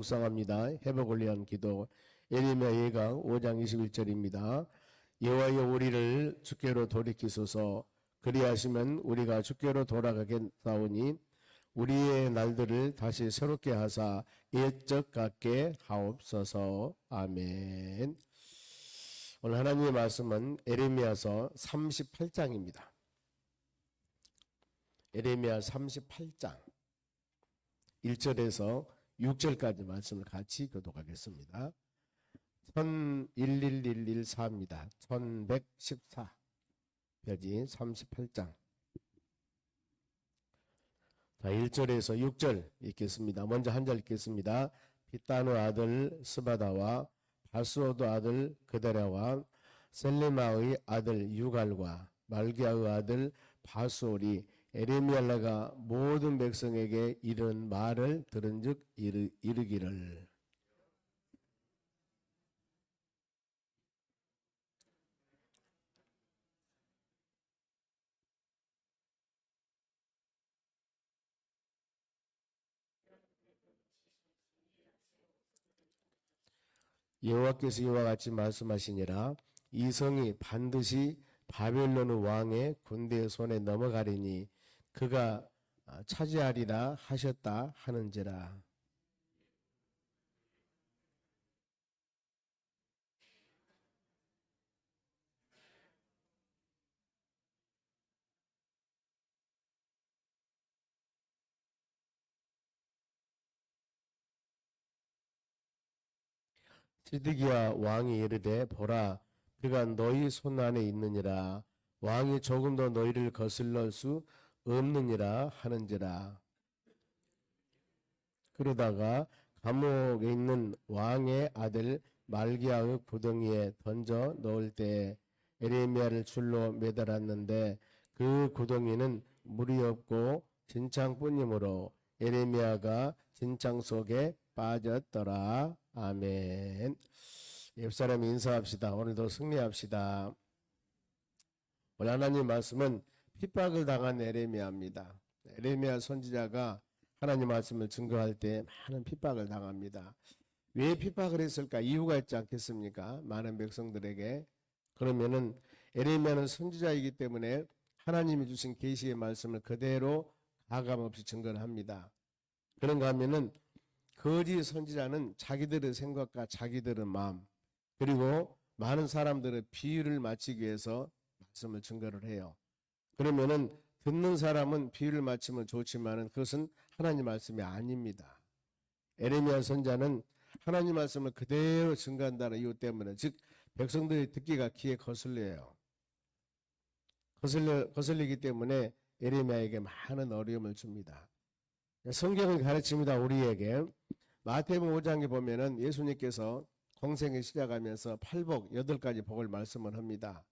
묵상합니다. 회복을 위한 기도 예레미야 예강 5장 21절입니다. 여호와여 우리를 주께로 돌이키소서. 그리하시면 우리가 주께로 돌아가겠사오니 우리의 날들을 다시 새롭게 하사 옛적 같게 하옵소서. 아멘. 오늘 하나님의 말씀은 예레미야서 38장입니다. 예레미야 38장 1절에서 6절까지 말씀을 같이 교독하겠습니다. 111114입니다. 1114 페이지 38장. 자, 1절에서 6절 읽겠습니다. 먼저 한 절 읽겠습니다. 빛다누 아들 스바다와 바스오도 아들 그다랴와 셀레마의 아들 유갈과 말기야의 아들 바수올이 에레미야가 모든 백성에게 이런 말을 들은즉 이르기를 여호와께서 이와 같이 말씀하시니라. 이 성이 반드시 바벨론 왕의 군대의 손에 넘어가리니 그가 차지하리라 하셨다 하는지라. 시드기야 왕이 이르되 보라 그가 너희 손 안에 있느니라. 왕이 조금도 너희를 거슬러 수 없느니라 하는지라. 그러다가 감옥에 있는 왕의 아들 말기야의 구덩이에 던져 넣을 때 에레미야를 줄로 매달았는데 그 구덩이는 물이 없고 진창뿐이므로 에레미야가 진창 속에 빠졌더라. 아멘. 옆사람 인사합시다. 오늘도 승리합시다. 오늘 하나님 말씀은 핍박을 당한 에레미야입니다. 에레미야 선지자가 하나님 말씀을 증거할 때 많은 핍박을 당합니다. 왜 핍박을 했을까? 이유가 있지 않겠습니까? 많은 백성들에게. 그러면은 에레미야는 선지자이기 때문에 하나님이 주신 계시의 말씀을 그대로 가감없이 증거를 합니다. 그런가 하면은 거짓 선지자는 자기들의 생각과 자기들의 마음 그리고 많은 사람들의 비유를 맞추기 위해서 말씀을 증거를 해요. 그러면은 듣는 사람은 비유를 맞추면 좋지만은 그것은 하나님 말씀이 아닙니다. 에레미야 선지자는 하나님 말씀을 그대로 증거한다는 이유 때문에 즉 백성들이 듣기가 귀에 거슬려요. 거슬리기 때문에 에레미야에게 많은 어려움을 줍니다. 성경을 가르칩니다. 우리에게 마태복음 5장에 보면은 예수님께서 공생을 시작하면서 팔복 8가지 복을 말씀을 합니다.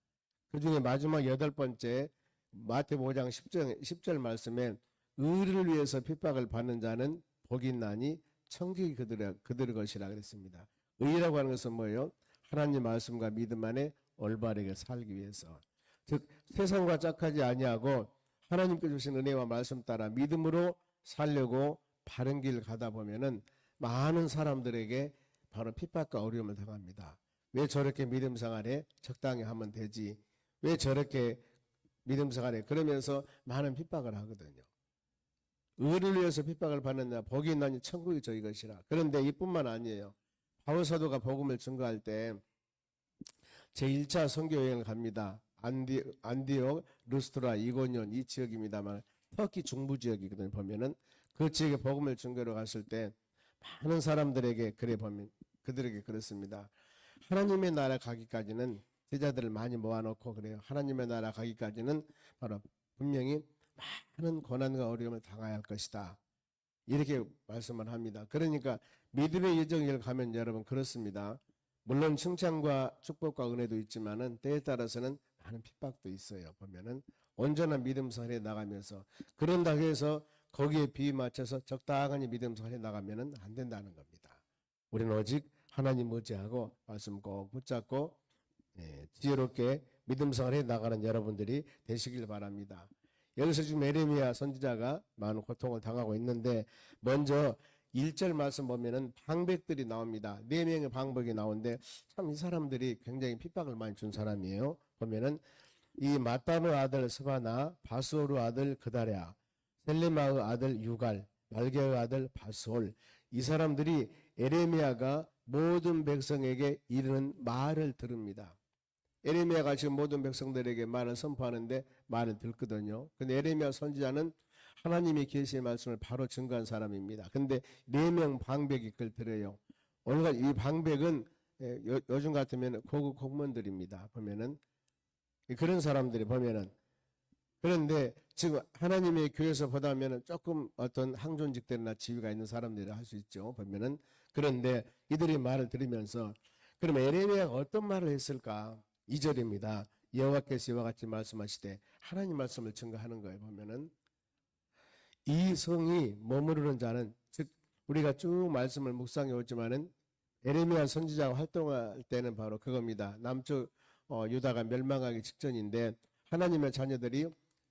그 중에 마지막 8번째 마태복음 5장 10절 말씀에 의를 위해서 핍박을 받는 자는 복이 있나니 천국이 그들의 것이라 그랬습니다. 의라고 하는 것은 뭐예요? 하나님 말씀과 믿음 안에 올바르게 살기 위해서. 즉 세상과 짝하지 아니하고 하나님께 주신 은혜와 말씀 따라 믿음으로 살려고 바른 길 가다 보면은 많은 사람들에게 바로 핍박과 어려움을 당합니다. 왜 저렇게 믿음 생활에 적당히 하면 되지? 왜 저렇게 믿음 생활에 그러면서 많은 핍박을 하거든요. 의를 위해서 핍박을 받느냐 복이 있나니 천국이 저희 것이라. 그런데 이뿐만 아니에요. 바울 사도가 복음을 증거할 때 제1차 선교 여행을 갑니다. 안디옥, 루스트라, 이고니온 이 지역입니다만 터키 중부 지역이거든요. 보면은 그 지역에 복음을 증거로 갔을 때 많은 사람들에게 그들에게 그렇습니다. 하나님의 나라 가기까지는 제자들을 많이 모아놓고 그래요. 하나님의 나라 가기까지는 바로 분명히 많은 고난과 어려움을 당해야 할 것이다. 이렇게 말씀을 합니다. 그러니까 믿음의 여정을 가면 여러분 그렇습니다. 물론 칭찬과 축복과 은혜도 있지만은 때에 따라서는 많은 핍박도 있어요. 보면은 온전한 믿음 생활에 나가면서 그런다고 해서 거기에 비유 맞춰서 적당히 믿음 생활에 나가면은 안 된다는 겁니다. 우리는 오직 하나님 의지하고 말씀 꼭 붙잡고 지혜롭게 믿음 생활에 나가는 여러분들이 되시길 바랍니다. 여기서 지금 에레미야 선지자가 많은 고통을 당하고 있는데 먼저 1절 말씀 보면은 방백들이 나옵니다. 4명의 방백이 나오는데 참 이 사람들이 굉장히 핍박을 많이 준 사람이에요. 보면은 이 마따노 아들 스바나, 바스오르 아들 그다랴, 셀레마의 아들 유갈, 말게의 아들 바스올, 이 사람들이 에레미야가 모든 백성에게 이르는 말을 들읍니다. 에레미야가 지금 모든 백성들에게 말을 선포하는데 말을 듣거든요. 근데 에레미야 선지자는 하나님의 계시의 말씀을 바로 증거한 사람입니다. 근데 4명 방백이 그걸 들어요. 오늘 이 방백은 요즘 같으면 고급 공무원들입니다. 보면은 그런 사람들이 보면은, 그런데 지금 하나님의 교회에서 보다면은 조금 어떤 항존직들이나 지위가 있는 사람들이 할 수 있죠. 보면은. 그런데 이들이 말을 들으면서 그럼 에레미야가 어떤 말을 했을까? 2절입니다. 여호와께서 이와 같이 말씀하시되, 하나님 말씀을 증거하는 거예요. 보면은 이 성이 머무르는 자는, 즉 우리가 쭉 말씀을 묵상해 오지만은 에레미야 선지자가 활동할 때는 바로 그겁니다. 남쪽 유다가 멸망하기 직전인데 하나님의 자녀들이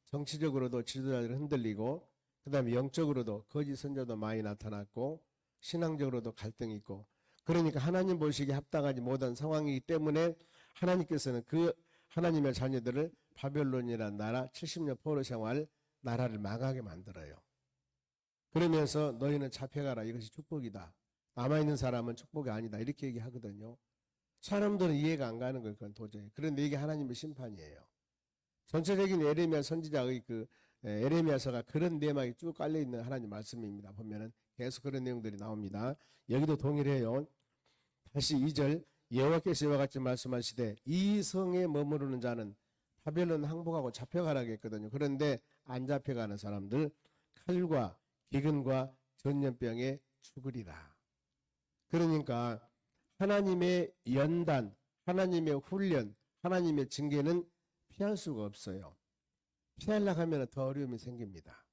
정치적으로도 지도자들이 흔들리고, 그 다음에 영적으로도 거짓 선자도 많이 나타났고, 신앙적으로도 갈등이 있고, 그러니까 하나님 보시기에 합당하지 못한 상황이기 때문에 하나님께서는 그 하나님의 자녀들을 바벨론이라는 나라 70년 포로 생활 나라를 망하게 만들어요. 그러면서 너희는 잡혀가라, 이것이 축복이다, 남아있는 사람은 축복이 아니다, 이렇게 얘기하거든요. 사람들은 이해가 안 가는 거예요. 그건 도저히. 그런데 이게 하나님의 심판이에요. 전체적인 에레미야 선지자의 그 에레미야서가 그런 내막이 쭉 깔려있는 하나님 말씀입니다. 보면은 계속 그런 내용들이 나옵니다. 여기도 동일해요. 다시 2절, 여호와께서 이와 같이 말씀하시되 이 성에 머무르는 자는 바벨론 항복하고 잡혀가라고 했거든요. 그런데 안 잡혀가는 사람들 칼과 기근과 전염병에 죽으리라. 그러니까 하나님의 연단, 하나님의 훈련, 하나님의 징계는 피할 수가 없어요. 피하려고 하면 더 어려움이 생깁니다.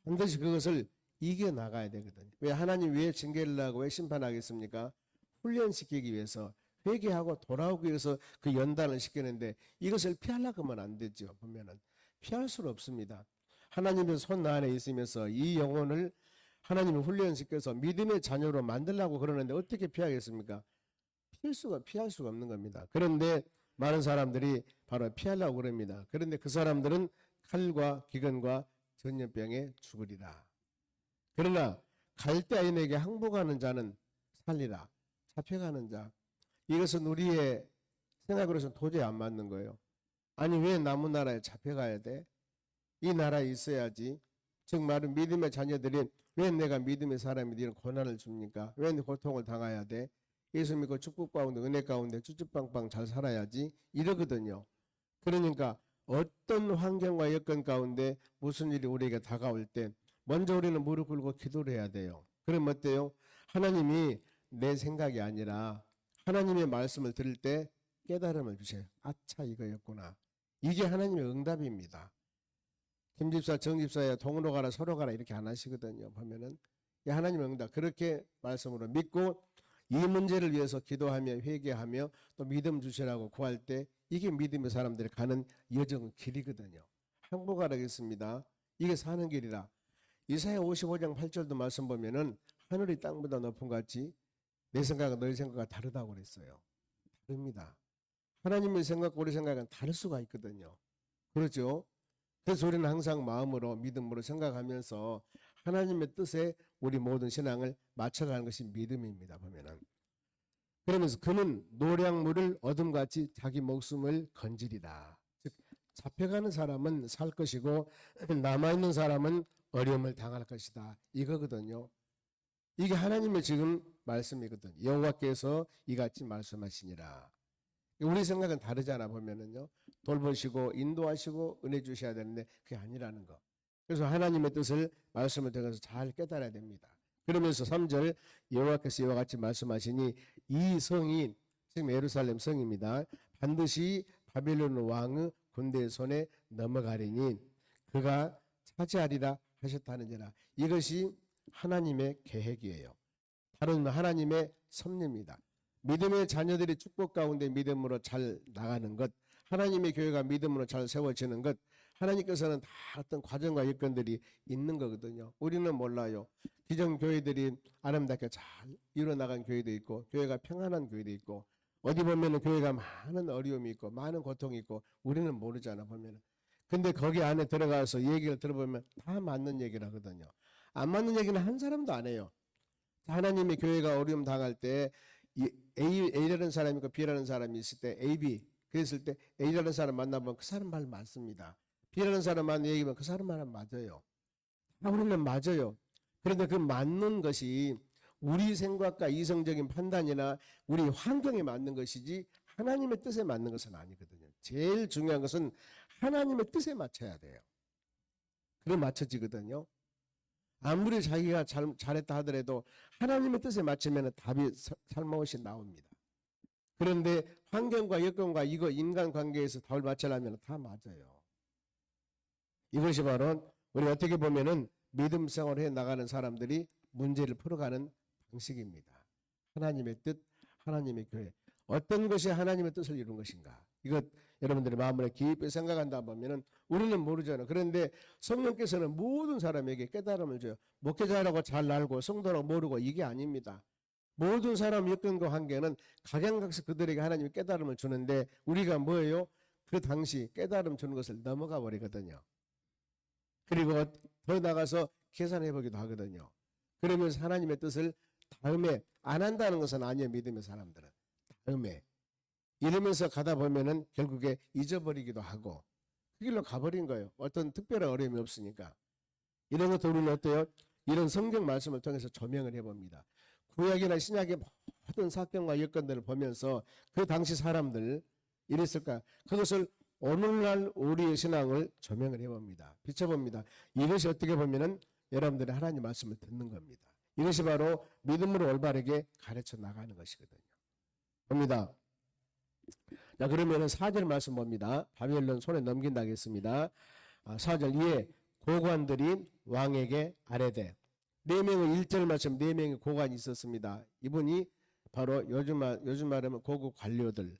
반드시 그것을 이겨나가야 되거든요. 왜 하나님 왜 징계를 하고 왜 심판하겠습니까? 훈련시키기 위해서, 회개하고 돌아오기 위해서 그 연단을 시키는데 이것을 피하려고 하면 안 되죠. 보면은 피할 수는 없습니다. 없습니다. 하나님의 손 안에 있으면서 이 영혼을 하나님이 훈련시켜서 믿음의 자녀로 만들려고 그러는데 어떻게 피하겠습니까? 피할 수가 없는 겁니다. 그런데 많은 사람들이 바로 피하려고 그럽니다. 그런데 그 사람들은 칼과 기근과 전염병에 죽으리라. 그러나 갈대아인에게 항복하는 자는 살리라. 잡혀가는 자, 이것은 우리의 생각으로서는 도저히 안 맞는 거예요. 아니 왜 남은 나라에 잡혀가야 돼? 이 나라에 있어야지. 즉 말은 믿음의 자녀들이 왜 내가 믿음의 사람이 이런 고난을 줍니까? 왜 고통을 당해야 돼? 예수 믿고 축복 가운데 은혜 가운데 쭈쭈빵빵 잘 살아야지, 이러거든요. 그러니까 어떤 환경과 여건 가운데 무슨 일이 우리에게 다가올 때 먼저 우리는 무릎 꿇고 기도를 해야 돼요. 그럼 어때요? 하나님이 내 생각이 아니라 하나님의 말씀을 들을 때 깨달음을 주세요. 아차, 이거였구나. 이게 하나님의 응답입니다. 김 집사, 정 집사야 동으로 가라 서로 가라 이렇게 안 하시거든요. 보면은 하나님의 응답, 그렇게 말씀으로 믿고 이 문제를 위해서 기도하며 회개하며 또 믿음 주시라고 구할 때 이게 믿음의 사람들이 가는 여정 길이거든요. 항복하라겠습니다. 이게 사는 길이라. 이사야 55장 8절도 말씀 보면은 하늘이 땅보다 높은 것 같이 내 생각과 너희 생각과 다르다고 그랬어요. 다릅니다. 하나님의 생각과 우리 생각은 다를 수가 있거든요. 그렇죠? 그래서 우리는 항상 마음으로 믿음으로 생각하면서 하나님의 뜻에 우리 모든 신앙을 맞춰가는 것이 믿음입니다. 보면은 그러면서 그는 노량물을 어둠같이 자기 목숨을 건지리라. 즉 잡혀가는 사람은 살 것이고 남아있는 사람은 어려움을 당할 것이다, 이거거든요. 이게 하나님의 지금 말씀이거든요. 여호와께서 이같이 말씀하시니라. 우리 생각은 다르잖아. 보면은요, 돌보시고 인도하시고 은혜 주셔야 되는데 그게 아니라는 거. 그래서 하나님의 뜻을 말씀을 통해서 잘 깨달아야 됩니다. 그러면서 3절, 여호와께서 이와 같이 말씀하시니 이 성이, 지금 예루살렘 성입니다, 반드시 바벨론 왕의 군대의 손에 넘어가리니 그가 차지하리라 하셨다는지라. 이것이 하나님의 계획이에요. 다른 말 하나님의 섭리입니다. 믿음의 자녀들이 축복 가운데 믿음으로 잘 나가는 것, 하나님의 교회가 믿음으로 잘 세워지는 것, 하나님께서는 다 어떤 과정과 여건들이 있는 거거든요. 우리는 몰라요. 기존 교회들이 아름답게 잘 이루어나간 교회도 있고 교회가 평안한 교회도 있고 어디 보면은 교회가 많은 어려움이 있고 많은 고통이 있고 우리는 모르잖아 보면은. 근데 거기 안에 들어가서 얘기를 들어보면 다 맞는 얘기를 하거든요. 안 맞는 얘기는 한 사람도 안 해요. 하나님의 교회가 어려움 당할 때 A라는 사람이 있고 B라는 사람이 있을 때 A, B 그랬을 때 A라는 사람 만나보면 그 사람 말 맞습니다. B라는 사람 만나 얘기하면 그 사람 말은 맞아요. 우리는 맞아요. 그런데 그 맞는 것이 우리 생각과 이성적인 판단이나 우리 환경에 맞는 것이지 하나님의 뜻에 맞는 것은 아니거든요. 제일 중요한 것은 하나님의 뜻에 맞춰야 돼요. 그래 맞춰지거든요. 아무리 자기가 잘했다 하더라도 하나님의 뜻에 맞추면 답이 살모시 나옵니다. 그런데 환경과 여건과 이거 인간관계에서 답을 맞추려면 다 맞아요. 이것이 바로 우리 어떻게 보면은 믿음 생활을 해 나가는 사람들이 문제를 풀어가는 방식입니다. 하나님의 뜻, 하나님의 교회. 어떤 것이 하나님의 뜻을 이룬 것인가? 이것 여러분들의 마음을 깊이 생각한다 보면은 우리는 모르잖아요. 그런데 성령께서는 모든 사람에게 깨달음을 줘요. 목회자라고 잘 알고 성도라고 모르고 이게 아닙니다. 모든 사람 여건과 관계는 각양각색 그들에게 하나님이 깨달음을 주는데 우리가 뭐예요? 그 당시 깨달음 주는 것을 넘어가 버리거든요. 그리고 더 나가서 계산해 보기도 하거든요. 그러면서 하나님의 뜻을 다음에 안 한다는 것은 아니에요. 믿음의 사람들은. 다음에. 이러면서 가다 보면은 결국에 잊어버리기도 하고 그 길로 가버린 거예요. 어떤 특별한 어려움이 없으니까. 이런 것도 우리는 어때요? 이런 성경 말씀을 통해서 조명을 해봅니다. 구약이나 신약의 모든 사건과 여건들을 보면서 그 당시 사람들 이랬을까? 그것을 오늘날 우리의 신앙을 조명을 해봅니다. 비춰봅니다. 이것이 어떻게 보면은 여러분들의 하나님 말씀을 듣는 겁니다. 이것이 바로 믿음으로 올바르게 가르쳐 나가는 것이거든요. 봅니다. 자, 그러면은 4절 말씀 봅니다. 바벨론 손에 넘긴다 하겠습니다. 4절 이에 고관들이 왕에게 아뢰되 4명의 1절 말씀 4명의 고관이 있었습니다. 이분이 바로 요즘 말하면 고급 관료들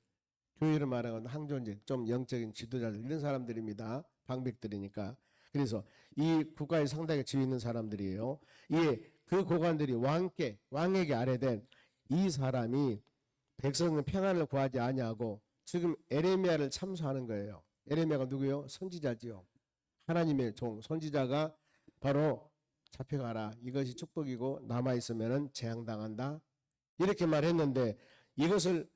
교회를 말하는 항존직 좀 영적인 지도자들 이런 사람들입니다. 방백들이니까. 그래서 이 국가에 상당히 지위 있는 사람들이에요. 이에 그 고관들이 왕에게 아뢰되 이 사람이 백성은 평안을 구하지 아니하고 지금 에레미야를 참소하는 거예요. 에레미야가 누구요? 선지자지요. 하나님의 종 선지자가 바로 잡혀가라. 이것이 축복이고 남아있으면 재앙당한다. 이렇게 말했는데 이것을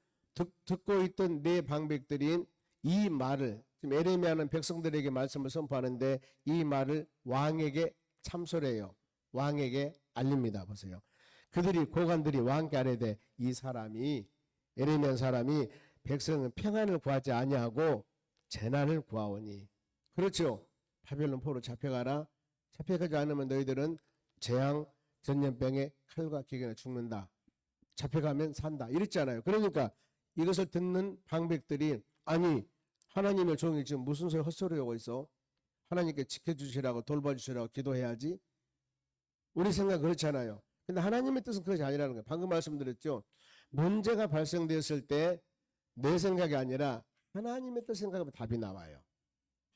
듣고 있던 네 방백들인 이 말을 지금 에레미야는 백성들에게 말씀을 선포하는데 이 말을 왕에게 참소래요. 왕에게 알립니다. 보세요. 그들이 고관들이 왕께 아뢰되 이 사람이 에레미야 사람이 백성은 평안을 구하지 아니하고 재난을 구하오니 그렇죠. 바벨론 포로 잡혀가라. 잡혀가지 않으면 너희들은 재앙 전염병에 칼과 기근에 죽는다. 잡혀가면 산다. 이랬잖아요. 그러니까 이것을 듣는 방백들이 아니 하나님의 종이 지금 무슨 소리 헛소리하고 있어? 하나님께 지켜주시라고 돌봐주시라고 기도해야지. 우리 생각 그렇잖아요. 근데 하나님의 뜻은 그것이 아니라는 거예요. 방금 말씀드렸죠. 문제가 발생되었을 때 내 생각이 아니라 하나님의 뜻 생각하면 답이 나와요.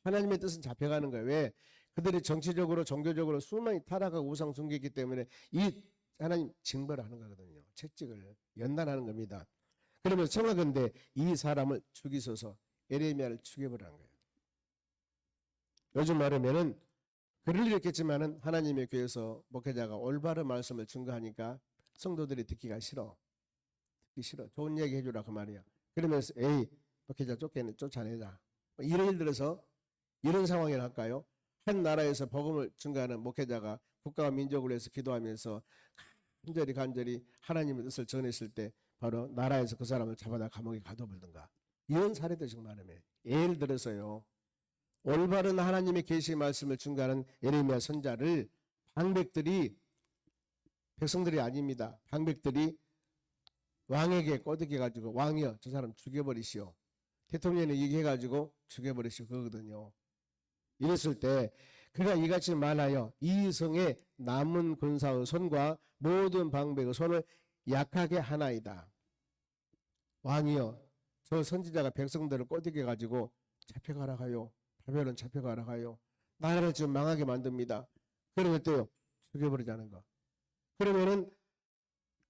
하나님의 뜻은 잡혀가는 거예요. 왜? 그들이 정치적으로 종교적으로 수많이 타락하고 우상 숭배했기 때문에 이 하나님 징벌을 하는 거거든요. 채찍을 연단하는 겁니다. 그러면 청하건대 이 사람을 죽이소서 에레미야를 죽여버리는 거예요. 요즘 말하면은 그럴 일 있겠지만은 하나님의 교회에서 목회자가 올바른 말씀을 증거하니까 성도들이 듣기가 싫어. 듣기 싫어. 좋은 얘기 해주라 그 말이야. 그러면서 에이 목회자 쫓아내자. 예를 들어서 이런 상황을 할까요? 한 나라에서 복음을 증거하는 목회자가 국가와 민족을 위해서 기도하면서 간절히 하나님의 뜻을 전했을 때 바로 나라에서 그 사람을 잡아다 감옥에 가둬버리든가 이런 사례도 정말 많아요. 예를 들어서요. 올바른 하나님의 계시의 말씀을 증거하는 예레미야 선자를 방백들이 백성들이 아닙니다. 방백들이 왕에게 꼬드겨가지고 왕이여 저 사람 죽여버리시오. 대통령이 얘기해가지고 죽여버리시오 그거거든요. 이랬을 때 그가 이같이 말하여 이 성의 남은 군사의 손과 모든 방백의 손을 약하게 하나이다. 왕이여 저 선지자가 백성들을 꼬드겨가지고 잡혀가라 가요. 바벨론 잡혀가라 가요. 나라를 지금 망하게 만듭니다. 그러면 어때요? 죽여버리자는 거. 그러면은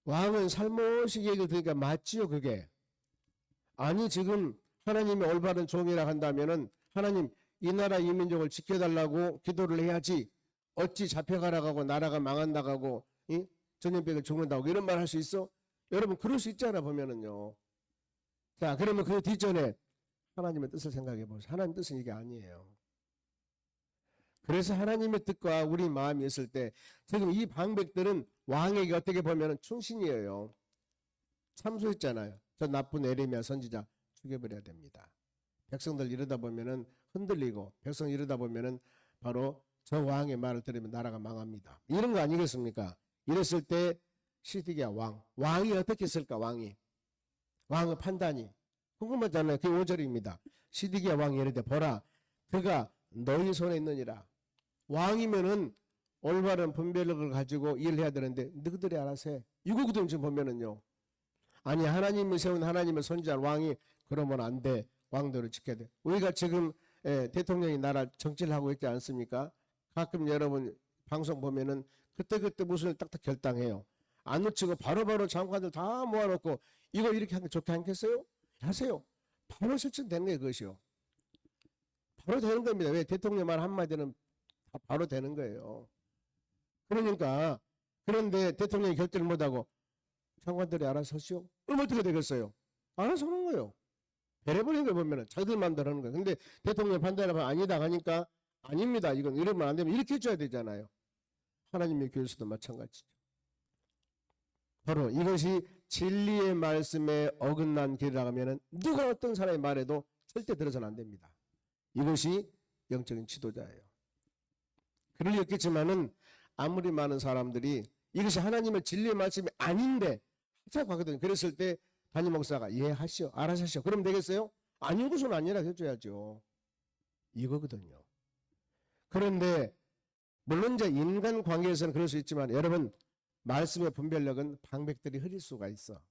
왕은 살못시 얘기를 들으니까 맞지요, 그게. 아니, 지금 하나님이 올바른 종이라 한다면은 하나님 이 나라 이 민족을 지켜달라고 기도를 해야지 어찌 잡혀가라고 하고 나라가 망한다고 이? 전염병에 죽는다고 이런 말 할 수 있어? 여러분 그럴 수 있잖아 보면은요. 자, 그러면 그 뒷전에 하나님의 뜻을 생각해 보세요. 하나님 뜻은 이게 아니에요. 그래서 하나님의 뜻과 우리 마음이 있을 때 지금 이 방백들은 왕에게 어떻게 보면 충신이에요. 참소했잖아요. 저 나쁜 에레미야 선지자 죽여버려야 됩니다. 백성들 이러다 보면은 흔들리고 백성 이러다 보면은 바로 저 왕의 말을 들으면 나라가 망합니다. 이런 거 아니겠습니까? 이랬을 때 시드기야 왕이 어떻게 했을까? 왕의 판단이 궁금하잖아요. 그게 5절입니다. 시드기야 왕이 이르되 보라 그가 너희 손에 있느니라. 왕이면은 올바른 분별력을 가지고 일을 해야 되는데 너희들이 알아서 해. 이거거든 지금 보면은요. 아니 하나님이 세운 하나님의 선지자 왕이 그러면 안 돼. 왕도를 지켜야 돼. 우리가 지금 대통령이 나라 정치를 하고 있지 않습니까? 가끔 여러분 방송 보면은 그때 무슨 일 딱딱 결단해요. 안 놓치고 바로바로 장관들 다 모아놓고 이거 이렇게 하는 게 좋게 않겠어요? 하세요. 바로 실천되는 게 그것이요. 바로 되는 겁니다. 왜? 대통령 말 한마디는 바로 되는 거예요. 그러니까 그런데 대통령이 결정을 못하고 장관들이 알아서 하시오. 그럼 어떻게 되겠어요? 알아서 하는 거예요. 배려버리는 거 보면은 자기들 마음대로 하는 거예요. 근데 대통령 판단하면 아니다 하니까 아닙니다. 이건 이러면 안 되면 이렇게 해줘야 되잖아요. 하나님의 교회에서도 마찬가지죠. 바로 이것이 진리의 말씀에 어긋난 길이라고 하면은 누가 어떤 사람의 말에도 절대 들어서는 안 됩니다. 이것이 영적인 지도자예요. 그러겠지만은 아무리 많은 사람들이 이것이 하나님의 진리의 말씀이 아닌데 하자고 하거든요. 그랬을 때 담임 목사가 예 하시오 알아서 하시오 그럼 되겠어요? 아닌 것은 아니라 해줘야죠. 이거거든요. 그런데 물론 이제 인간 관계에서는 그럴 수 있지만 여러분 말씀의 분별력은 방백들이 흐릴 수가 있어.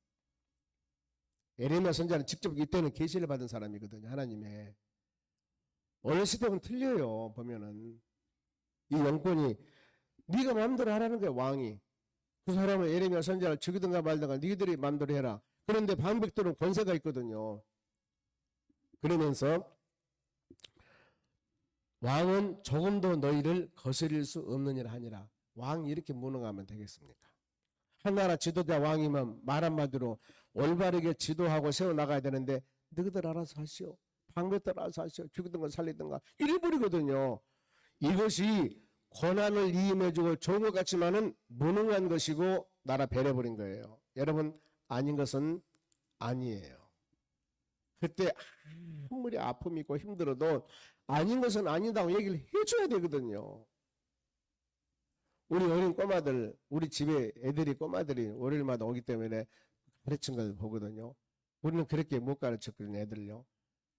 에레미야 선지자는 직접 이때는 계시를 받은 사람이거든요. 하나님의. 어느 시대는 틀려요. 보면은 이 영권이 네가 마음대로 하라는 거야. 왕이. 그 사람은 에레미야 선지자를 죽이든가 말든가 너희들이 마음대로 해라. 그런데 방백들은 권세가 있거든요. 그러면서 왕은 조금도 너희를 거스릴 수 없느니라 하니라. 왕이 이렇게 무능하면 되겠습니까? 하나라 지도자 왕이면 말 한마디로 올바르게 지도하고 세워나가야 되는데 너희들 알아서 하시오. 방백들 알아서 하시오. 죽이든 가 살리든가 이래버리거든요. 이것이 권한을 이임해주고 좋은 것 같지만은 무능한 것이고 나라 배려버린 거예요. 여러분 아닌 것은 아니에요. 그때 아무리 아픔이 있고 힘들어도 아닌 것은 아니다고 얘기를 해줘야 되거든요. 우리 어린 꼬마들, 우리 집에 애들이 꼬마들이 월요일마다 오기 때문에 가르친 걸 보거든요. 우리는 그렇게 못 가르쳤거든요, 애들요.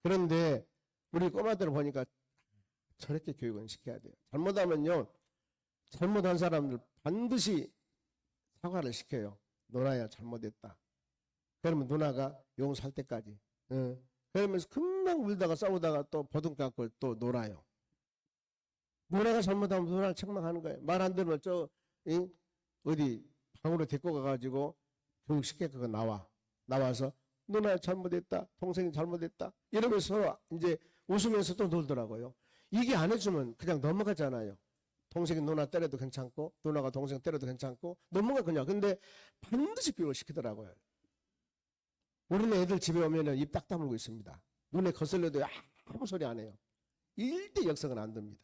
그런데 우리 꼬마들을 보니까 저렇게 교육은 시켜야 돼요. 잘못하면요, 잘못한 사람들 반드시 사과를 시켜요. 누나야 잘못했다. 그러면 누나가 용서할 때까지. 그러면서 금방 울다가 싸우다가 또 보듬 깎고 또 놀아요. 누나가 잘못하면 누나를 책망하는 거예요. 말 안 들으면 어디 방으로 데리고 가가지고 교육시켜서 나와서 누나 잘못했다. 동생이 잘못했다. 이러면서 서로 이제 웃으면서 또 놀더라고요. 이게 안 해주면 그냥 넘어가잖아요. 동생이 누나 때려도 괜찮고 누나가 동생 때려도 괜찮고 넘어가 그냥. 근데 반드시 교육을 시키더라고요. 우리는 애들 집에 오면 입 딱 다물고 있습니다. 눈에 거슬려도 아무 소리 안 해요. 일대 역성은 안 됩니다.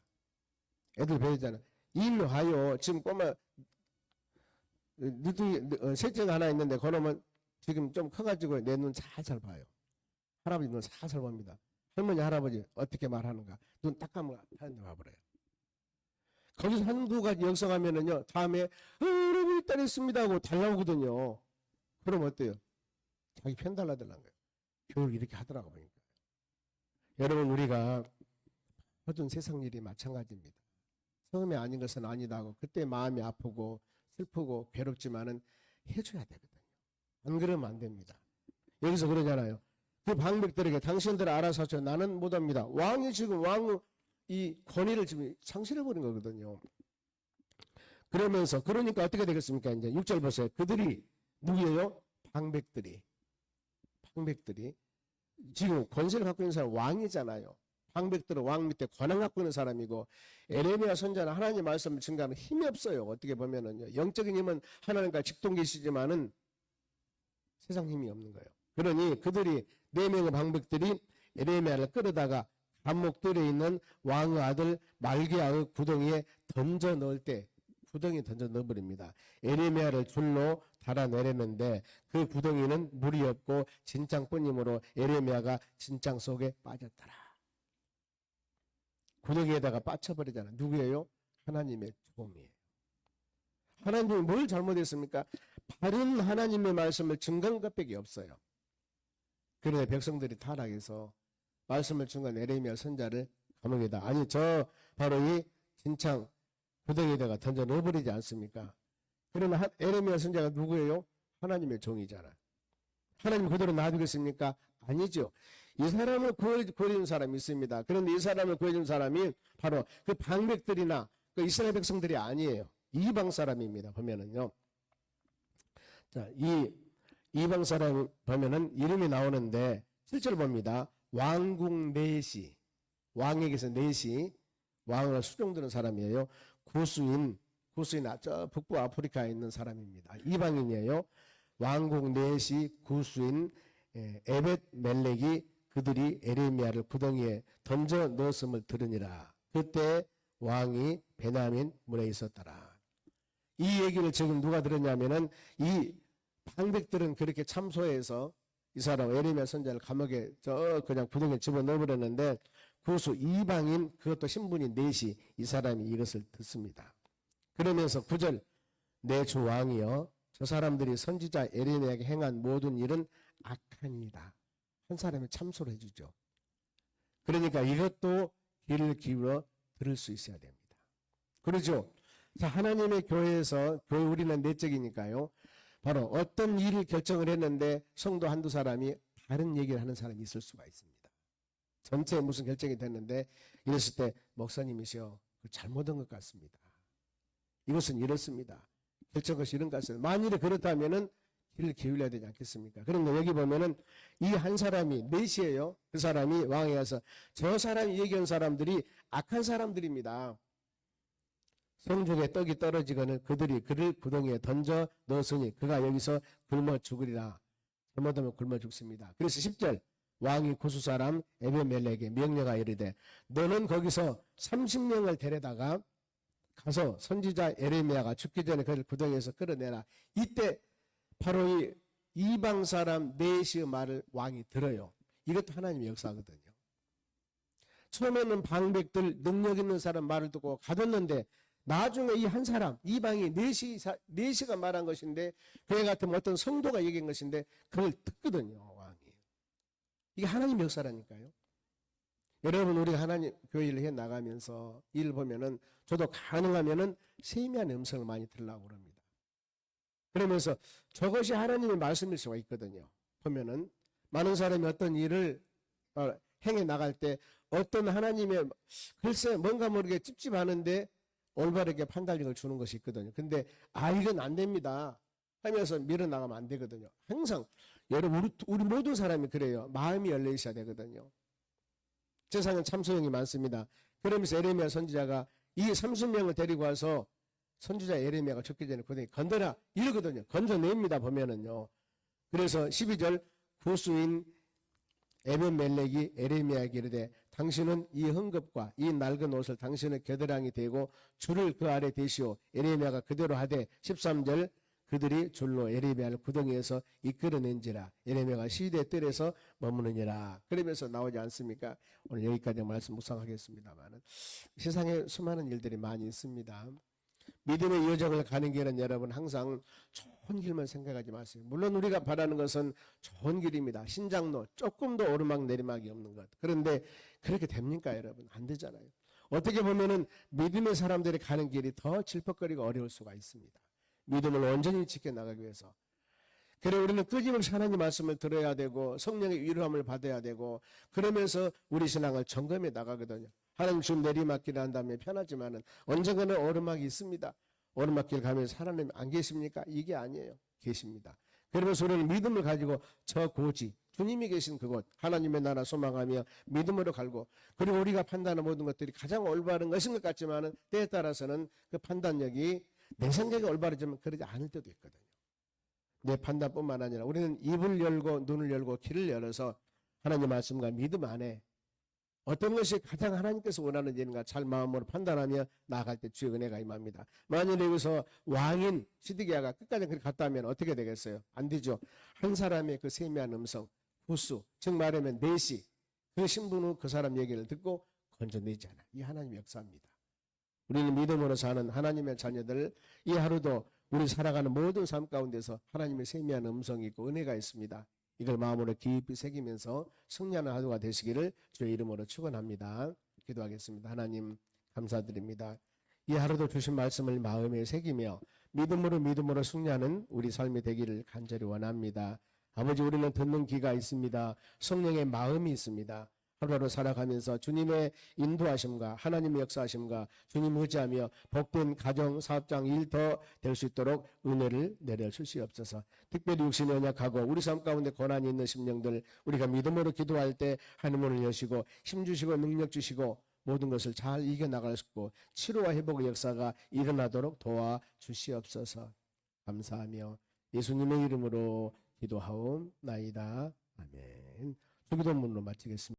애들 배우잖아. 일로 와요. 지금 꼬마 셋째가 하나 있는데 그놈은 지금 좀 커가지고 내 눈 살살 봐요. 할아버지 눈 살살 봅니다. 할머니 할아버지 어떻게 말하는가 눈 딱 감고 하는데 봐버려요. 거기서 한두 가지 역성하면은요 다음에 여러분이 때렸습니다 하고 달라오거든요. 그럼 어때요? 자기 편 달라달라는 거예요. 교육 이렇게 하더라고 보니까. 여러분 우리가 모든 세상 일이 마찬가지입니다. 처음에 아닌 것은 아니다 하고 그때 마음이 아프고 슬프고 괴롭지만은 해줘야 되거든요. 안 그러면 안 됩니다. 여기서 그러잖아요. 그 방백들에게 당신들 알아서 하죠. 나는 못합니다. 왕이 지금 왕의 이 권위를 지금 상실해버린 거거든요. 그러면서 그러니까 어떻게 되겠습니까? 이제 6절 보세요. 그들이 누구예요? 방백들이. 방백들이 지금 권세를 갖고 있는 사람 왕이잖아요. 방백들은 왕 밑에 권한 갖고 있는 사람이고 에레미야 선지자는 하나님 말씀을 증가하는 힘이 없어요. 어떻게 보면은요. 영적인 힘은 하나님과 직동계시지만은 세상 힘이 없는 거예요. 그러니 그들이 4명의 방백들이 에레미야를 끌어다가 감목들에 있는 왕의 아들 말기야의 구덩이에 던져 넣을 때 구덩이에 던져 넣어버립니다. 에레미야를 줄로 달아내렸는데 그 구덩이는 물이 없고 진창뿐이므로 에레미야가 진창 속에 빠졌더라. 구덩이에다가 빠쳐버리잖아. 누구예요? 하나님의 종이에요. 하나님이 뭘 잘못했습니까? 바른 하나님의 말씀을 증거한 것밖에 없어요. 그런데 백성들이 타락해서 말씀을 증거한 에레미야 선자를 감옥에다 아니 저 바로 이 진창 구덩이에다가 던져 넣어버리지 않습니까? 그러나 에레미야 선자가 누구예요? 하나님의 종이잖아. 하나님 그대로 놔두겠습니까? 아니죠. 이 사람을 구해준 사람이 있습니다. 그런데 이 사람을 구해준 사람이 바로 그 방백들이나 그 이스라엘 백성들이 아니에요. 이방 사람입니다. 보면은요. 자, 이 이방 사람 보면은 이름이 나오는데 7절 봅니다. 왕국 넷이 왕에게서 넷이 왕을 수종드는 사람이에요. 구수인 저 북부 아프리카에 있는 사람입니다. 이방인이에요. 왕국 넷이 구수인 에벳 멜렉이 그들이 에레미야를 구덩이에 던져 넣었음을 들으니라. 그때 왕이 베냐민 문에 있었더라. 이 얘기를 지금 누가 들었냐면은 이 방백들은 그렇게 참소해서 이 사람 에레미야 선지자를 감옥에 그냥 구덩이에 집어넣어버렸는데 구수 이방인 그것도 신분이 넷이 이 사람이 이것을 듣습니다. 그러면서 9절 내 주 왕이여 저 사람들이 선지자 에레미야에게 행한 모든 일은 악하니이다. 한 사람이 참소를 해주죠. 그러니까 이것도 귀를 기울여 들을 수 있어야 됩니다. 그러죠. 자, 하나님의 교회에서 교회 우리는 내적이니까요. 바로 어떤 일을 결정을 했는데 성도 한두 사람이 다른 얘기를 하는 사람이 있을 수가 있습니다. 전체에 무슨 결정이 됐는데 이랬을 때 목사님이시여 잘못한 것 같습니다. 이것은 이렇습니다. 결정 것이 이런 것 같습니다. 만일에 그렇다면은 귀를 기울여야 되지 않겠습니까? 그런데 여기 보면은 이 한 사람이 넷이에요. 그 사람이 왕에 가서 저 사람이 얘기한 사람들이 악한 사람들입니다. 성중에 떡이 떨어지거늘 그들이 그를 구덩이에 던져 넣었으니 그가 여기서 굶어 죽으리라. 잘못하면 굶어 죽습니다. 그래서 10절 왕이 구수 사람 에베멜렉에게 명령하여 이르되 너는 거기서 30명을 데려다가 가서 선지자 에레미야가 죽기 전에 그를 구덩이에서 끌어내라. 이때 바로 이 이방 사람 넷의 말을 왕이 들어요. 이것도 하나님의 역사거든요. 처음에는 방백들 능력 있는 사람 말을 듣고 가뒀는데 나중에 이 한 사람 이방이 넷이가 말한 것인데 그에 같으면 어떤 성도가 얘기한 것인데 그걸 듣거든요. 왕이. 이게 하나님의 역사라니까요. 여러분 우리 하나님 교회를 해 나가면서 일을 보면은 저도 가능하면은 세미한 음성을 많이 들으려고 그럽니다. 그러면서 저것이 하나님의 말씀일 수가 있거든요. 보면은 많은 사람이 어떤 일을 행해 나갈 때 어떤 하나님의 글쎄 뭔가 모르게 찝찝하는데 올바르게 판단력을 주는 것이 있거든요. 근데 이건 안 됩니다 하면서 밀어나가면 안 되거든요. 항상 여러분 우리 모든 사람이 그래요. 마음이 열려 있어야 되거든요. 세상은 참소형이 많습니다. 그러면서 에레미야 선지자가 이 30명을 데리고 와서 선지자 에레미야가 죽기 전에 구덩이 건져라 이러거든요. 건져냅니다 보면은요. 그래서 12절 구수인 에벤멜렉이 에레미야에게 이르되 당신은 이 헝겊과 이 낡은 옷을 당신의 겨드랑이 대고 줄을 그 아래 대시오. 에레미야가 그대로 하되 13절 그들이 줄로 에레미야를 구덩이에서 이끌어낸지라. 에레미야가 시대의 뜰에서 머무느니라. 그러면서 나오지 않습니까? 오늘 여기까지 말씀 묵상하겠습니다만 세상에 수많은 일들이 많이 있습니다. 믿음의 여정을 가는 길은 여러분 항상 좋은 길만 생각하지 마세요. 물론 우리가 바라는 것은 좋은 길입니다. 신장로 조금도 오르막 내리막이 없는 것. 그런데 그렇게 됩니까 여러분? 안 되잖아요. 어떻게 보면은 믿음의 사람들이 가는 길이 더 질퍽거리고 어려울 수가 있습니다. 믿음을 온전히 지켜나가기 위해서. 그래 우리는 끊임없이 하나님 말씀을 들어야 되고 성령의 위로함을 받아야 되고 그러면서 우리 신앙을 점검해 나가거든요. 하나님 좀 내리막기를 한 다음에 편하지만은 언젠가는 오르막이 있습니다. 오르막길 가면서 하나님 안 계십니까? 이게 아니에요. 계십니다. 그러면서 우리는 믿음을 가지고 저 고지, 주님이 계신 그곳, 하나님의 나라 소망하며 믿음으로 갈고, 그리고 우리가 판단하는 모든 것들이 가장 올바른 것인 것 같지만은 때에 따라서는 그 판단력이 내 생각이 올바르지만 그러지 않을 때도 있거든요. 내 판단뿐만 아니라 우리는 입을 열고 눈을 열고 귀를 열어서 하나님 말씀과 믿음 안에 어떤 것이 가장 하나님께서 원하는 일인가 잘 마음으로 판단하며 나아갈 때 주의 은혜가 임합니다. 만약에 여기서 왕인 시드기야가 끝까지 그렇게 갔다면 어떻게 되겠어요? 안 되죠. 한 사람의 그 세미한 음성, 후수, 즉 말하면 내시, 그 신분은 그 사람 얘기를 듣고 건져내잖아. 이 하나님의 역사입니다. 우리는 믿음으로 사는 하나님의 자녀들, 이 하루도 우리 살아가는 모든 삶 가운데서 하나님의 세미한 음성이 있고 은혜가 있습니다. 이걸 마음으로 깊이 새기면서 승리하는 하루가 되시기를 주의 이름으로 축원합니다. 기도하겠습니다. 하나님 감사드립니다. 이 하루도 주신 말씀을 마음에 새기며 믿음으로 승리하는 우리 삶이 되기를 간절히 원합니다. 아버지, 우리는 듣는 귀가 있습니다. 성령의 마음이 있습니다. 하루하루 살아가면서 주님의 인도하심과 하나님의 역사하심과 주님 의지하며 복된 가정, 사업장, 일 더 될 수 있도록 은혜를 내려주시옵소서. 특별히 육신의 언약하고 우리 삶 가운데 고난이 있는 심령들, 우리가 믿음으로 기도할 때 하늘문을 여시고 힘주시고 능력 주시고 모든 것을 잘 이겨나갈 수 있고 치료와 회복의 역사가 일어나도록 도와주시옵소서. 감사하며 예수님의 이름으로 기도하옵나이다. 아멘. 주기도문으로 마치겠습니다.